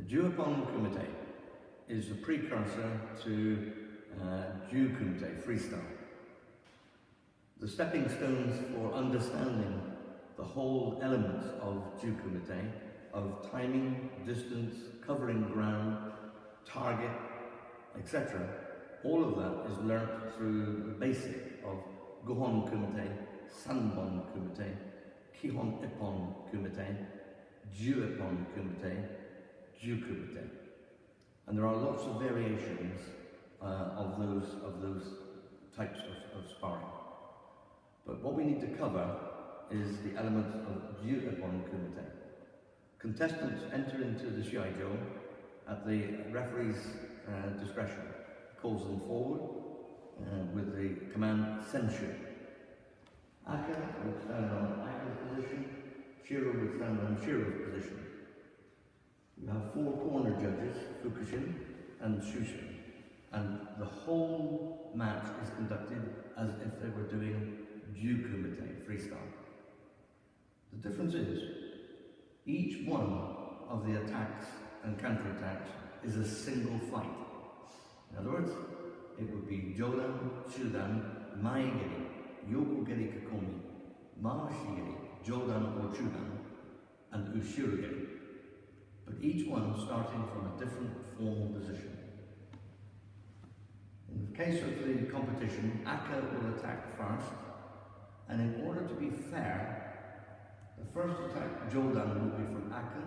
Juepon Kumite is the precursor to Ju Kumite, freestyle. The stepping stones for understanding the whole elements of Ju Kumite, of timing, distance, covering ground, target, etc. All of that is learnt through the basic of Gohon Kumite, Sanbon Kumite, Kihon Ippon Kumite, Juepon Kumite, Ju Kumite. And there are lots of variations of those types of sparring. But what we need to cover is the elements of Juepon Kumite. Contestants enter into the Shiaijo at the referee's discretion. Calls them forward with the command Senshu. Aka would stand on Aka's position, Shiro would stand on Shiro's position. You have 4 corner judges, Fukushin and Shushin, and the whole match is conducted as if they were doing Ju Kumite, freestyle. The difference is, each one of the attacks and counter-attacks is a single fight. In other words, it would be Jodan, Shudan, Maegeri, Yokogeri Kakomi, Mashigeri, Jodan or Chudan, and Ushirugeri. But each one starting from a different formal position. In the case of the competition, Aka will attack first, and in order to be fair, the first attack, Jodan, will be from Aka,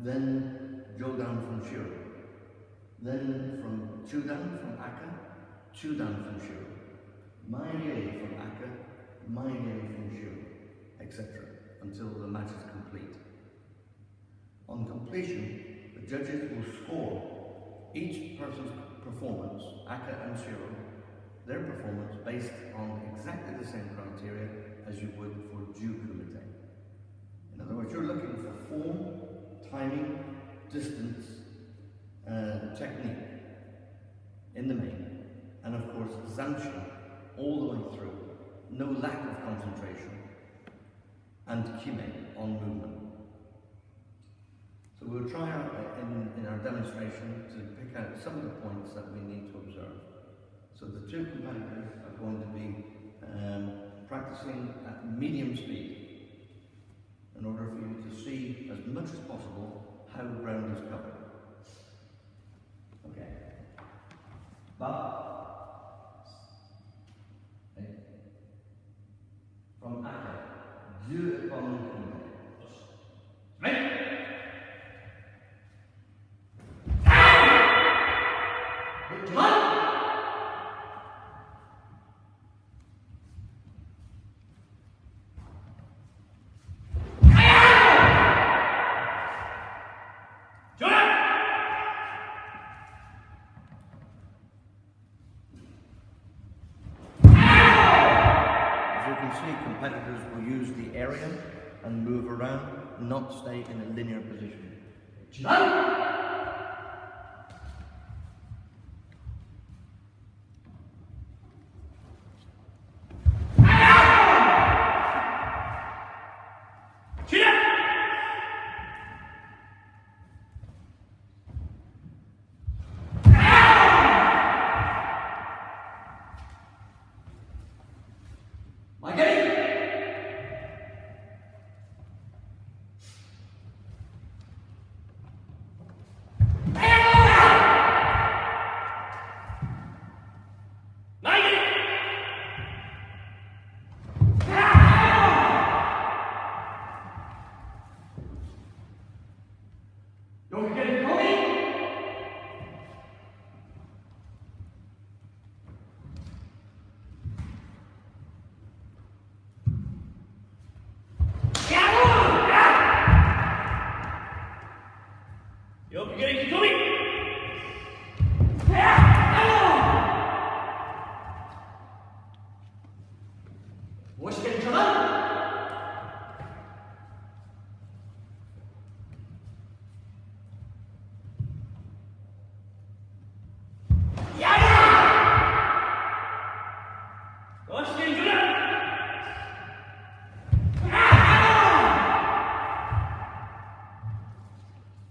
then Jodan from Shiro, then from Chudan from Aka, Chudan from Shiro, Maegeri from Aka, Maegeri from Shiro, etc., until the match is complete. On completion, the judges will score each person's performance, Aka and Shiro, their performance based on exactly the same criteria as you would for Ju Kumite. In other words, you're looking for form, timing, distance, technique in the main, and of course Zanshin all the way through, no lack of concentration, and Kime on movement. So we'll try out in our demonstration to pick out some of the points that we need to observe. So the 2 competitors are going to be practicing at medium speed in order for you to see as much as possible how the ground is covered. Okay. Ba. From Aka. Juepon Kumite. Right. Competitors will use the area and move around, not stay in a linear position.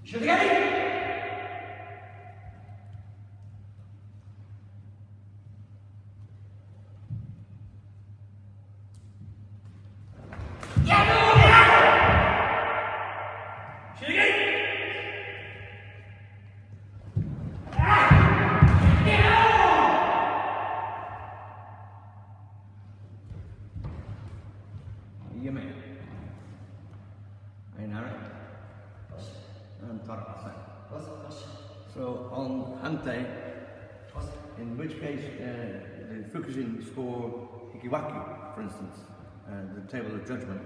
Shoot again! So on Hante, in which case the Fukushin score Hikiwaki, for instance, the table of judgment,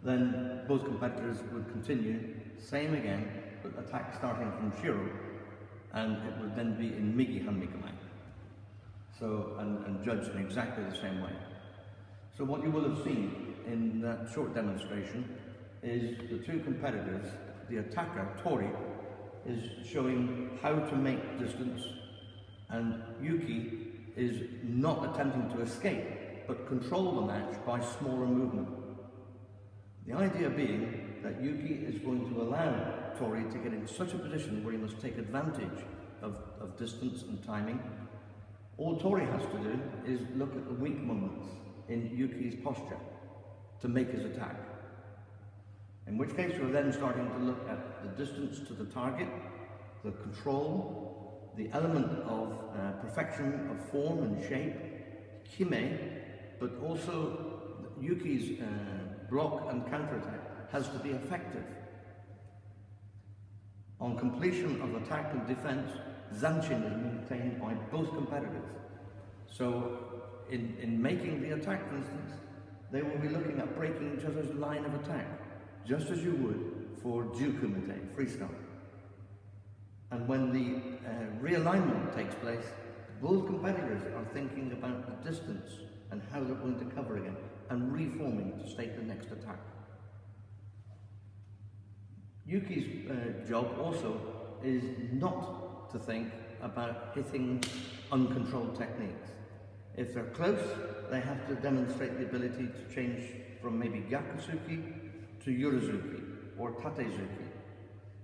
then both competitors would continue, same again, but attack starting from Shiro, and it would then be in Migi Hanmikamai. So, and judged in exactly the same way. So what you will have seen in that short demonstration is the two competitors, the attacker, Tori, is showing how to make distance, and Yuki is not attempting to escape, but control the match by smaller movement. The idea being that Yuki is going to allow Tori to get in such a position where he must take advantage of distance and timing. All Tori has to do is look at the weak moments in Yuki's posture to make his attack. In which case we're then starting to look at the distance to the target, the control, the element of perfection of form and shape, kime, but also Yuki's block and counterattack has to be effective. On completion of attack and defense, zanshin is maintained by both competitors. So in making the attack, for instance, they will be looking at breaking each other's line of attack, just as you would for Jukumite, freestyle. And when the realignment takes place, both competitors are thinking about the distance and how they're going to cover again, and reforming to state the next attack. Yuki's job also is not to think about hitting uncontrolled techniques. If they're close, they have to demonstrate the ability to change from maybe Gyakusuki to Yurazuki or Tatezuki,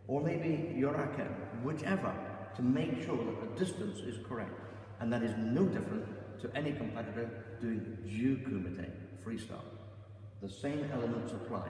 or maybe Yoraken, whichever, to make sure that the distance is correct. And that is no different to any competitor doing Jukumite, freestyle. The same elements apply.